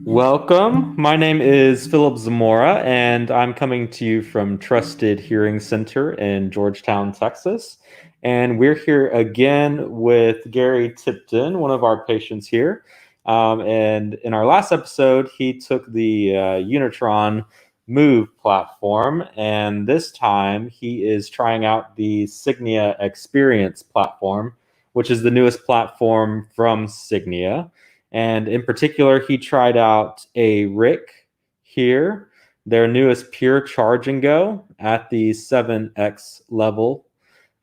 Welcome. My name is Philip Zamora, and I'm coming to you from Trusted Hearing Center in Georgetown, Texas. And we're here again with Gary Tipton, one of our patients here. And in our last episode, he took the Unitron Move platform, and this time he is trying out the Signia Xperience platform, which is the newest platform from Cygnia. And in particular, he tried out a RIC here, their newest pure charge and go at the 7X level.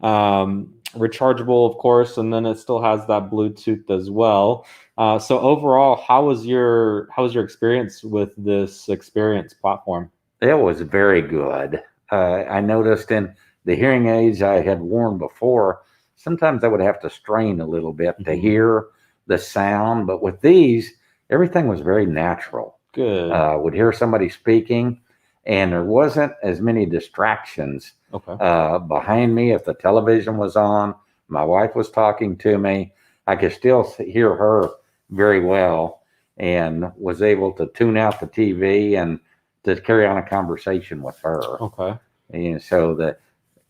Rechargeable, of course, and then it still has that Bluetooth as well. So overall, how was your experience with this Xperience platform? It was very good. I noticed in the hearing aids I had worn before, sometimes I would have to strain a little bit to hear the sound, but with these, everything was very natural. Good. Would hear somebody speaking, and there wasn't as many distractions behind me. If the television was on, my wife was talking to me, I could still hear her very well and was able to tune out the TV and to carry on a conversation with her. Okay. And so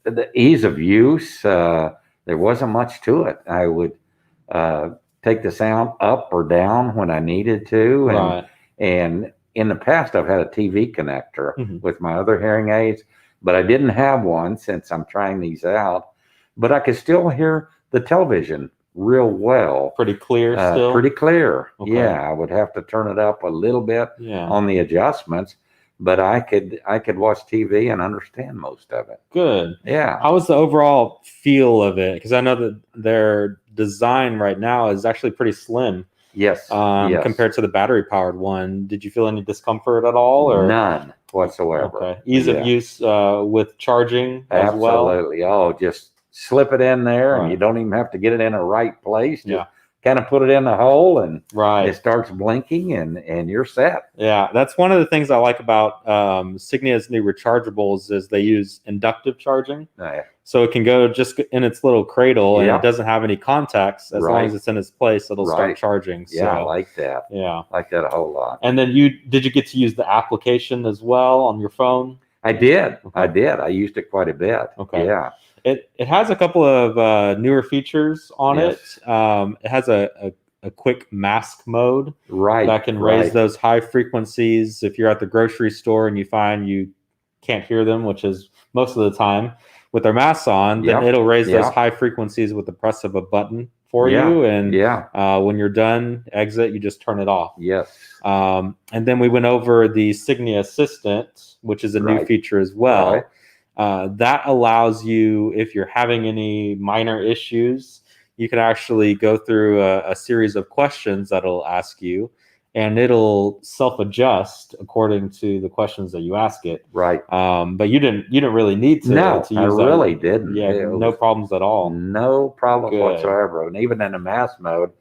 the ease of use, there wasn't much to it. I would take the sound up or down when I needed to. And in the past, I've had a TV connector with my other hearing aids, but I didn't have one since I'm trying these out. But I could still hear the television real well. Pretty clear still? Pretty clear. Okay. Yeah, I would have to turn it up a little bit on the adjustments, but I could watch TV and understand most of it. Good. Yeah. How was the overall feel of it? Because I know that their design right now is actually pretty slim. Yes. Compared to the battery powered one. Did you feel any discomfort at all? Or none whatsoever? Okay. Ease of use with charging as well? Absolutely. Oh, just slip it in there, and you don't even have to get it in a right place. Just kind of put it in the hole, and it starts blinking, and you're set. Yeah, that's one of the things I like about Cygnia's new rechargeables is they use inductive charging. So it can go just in its little cradle, and it doesn't have any contacts. As long as it's in its place, it'll start charging. So, I like that. Yeah, I like that a whole lot. And then did you get to use the application as well on your phone? I did. I used it quite a bit. Okay. Yeah. It has a couple of newer features on it. It has a quick mask mode that can raise those high frequencies. If you're at the grocery store and you find you can't hear them, which is most of the time with their masks on, then it'll raise those high frequencies with the press of a button for you. And when you're done, exit, you just turn it off. Yes. And then we went over the Cygnia Assistant, which is a new feature as well. That allows you, if you're having any minor issues, you can actually go through a series of questions that it'll ask you, and it'll self-adjust according to the questions that you ask it. But you didn't really need to. No, to use I really didn't. Yeah, no problems at all. No problem whatsoever. And even in the mask mode,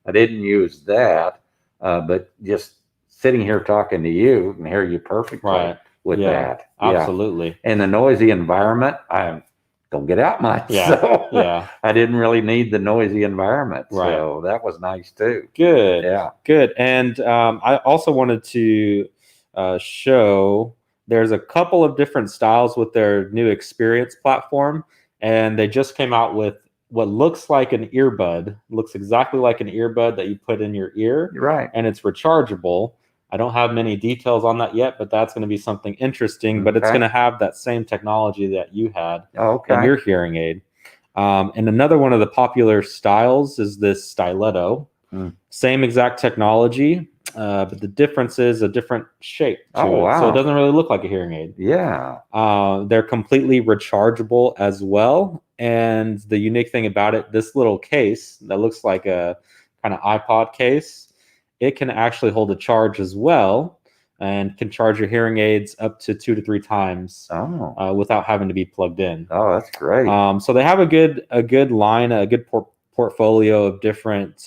I didn't use that. But just sitting here talking to you and hear you perfectly. With that. Absolutely. And the noisy environment, I don't get out much. So I didn't really need the noisy environment. So that was nice too. Good. Yeah. Good. And I also wanted to show there's a couple of different styles with their new Xperience platform. And they just came out with what looks like an earbud. It looks exactly like an earbud that you put in your ear. And it's rechargeable. I don't have many details on that yet, but that's going to be something interesting. But it's going to have that same technology that you had in your hearing aid. And another one of the popular styles is this Styletto. Same exact technology, but the difference is a different shape to it. So it doesn't really look like a hearing aid. They're completely rechargeable as well. And the unique thing about it, this little case that looks like a kind of iPod case, it can actually hold a charge as well and can charge your hearing aids up to 2 to 3 times without having to be plugged in. Oh, that's great. So they have a good line, a good portfolio of different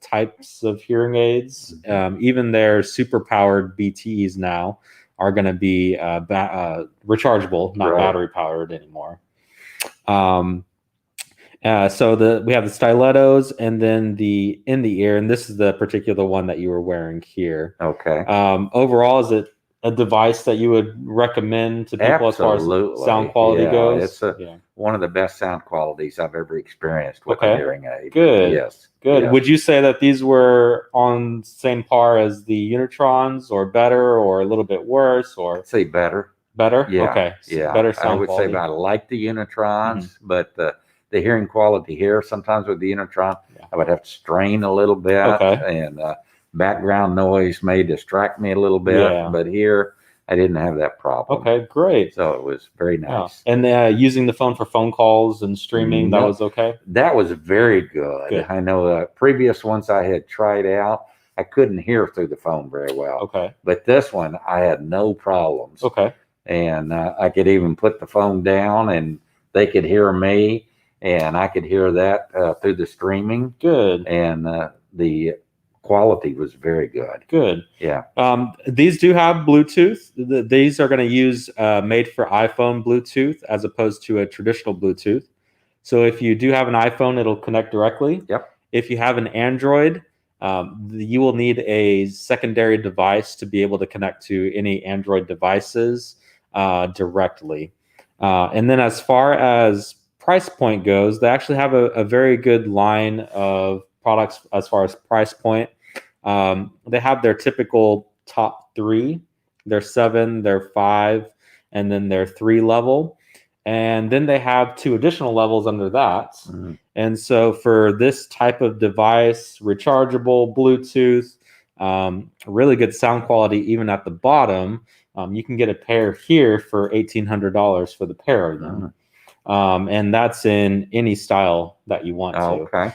types of hearing aids. Even their super powered BTEs now are going to be rechargeable, not battery powered anymore. So we have the Stylettos and then the in the ear, and this is the particular one that you were wearing here. Okay. Overall, is it a device that you would recommend to people as far as sound quality goes? It's one of the best sound qualities I've ever experienced with a hearing aid. Good. Yes. Good. Yes. Would you say that these were on same par as the Unitrons, or better, or a little bit worse, or I'd say better? Better? Yeah. Okay. Yeah. Better sound I would quality. say I like the Unitrons, but the hearing quality here, sometimes with the Unitron, I would have to strain a little bit, and background noise may distract me a little bit, but here I didn't have that problem. Okay, great. So it was very nice. And using the phone for phone calls and streaming, that was okay? That was very good. I know previous ones I had tried out, I couldn't hear through the phone very well. Okay. But this one, I had no problems. Okay. And I could even put the phone down and they could hear me, and I could hear that through the streaming. Good. And the quality was very good. Good. Yeah. These do have Bluetooth. These are going to use made for iPhone Bluetooth as opposed to a traditional Bluetooth. So if you do have an iPhone, it'll connect directly. Yep. If you have an Android, you will need a secondary device to be able to connect to any Android devices directly. And then as far as price point goes, they actually have a very good line of products as far as price point. They have their typical top 3, their 7, their 5, and then their 3 level. And then they have 2 additional levels under that. And so for this type of device, rechargeable, Bluetooth, really good sound quality even at the bottom, you can get a pair here for $1,800 for the pair of them. And that's in any style that you want to. Okay.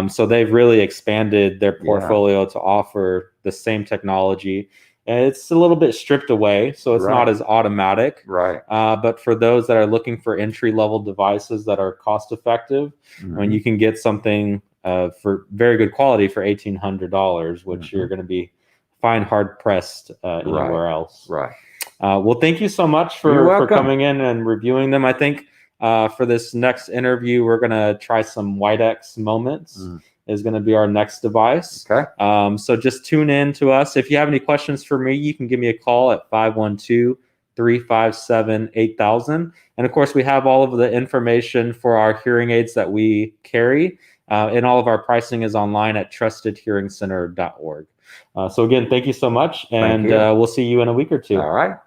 So they've really expanded their portfolio to offer the same technology. And it's a little bit stripped away, so it's not as automatic. Right. But for those that are looking for entry-level devices that are cost-effective, when you can get something for very good quality for $1,800, which you're going to be hard-pressed anywhere else. Right. Well, thank you so much for coming in and reviewing them. I think for this next interview, we're going to try some White-X Moments. Is going to be our next device. Okay. So just tune in to us. If you have any questions for me, you can give me a call at 512-357-8000. And of course, we have all of the information for our hearing aids that we carry. And all of our pricing is online at trustedhearingcenter.org. So again, thank you so much. And we'll see you in a week or 2. All right.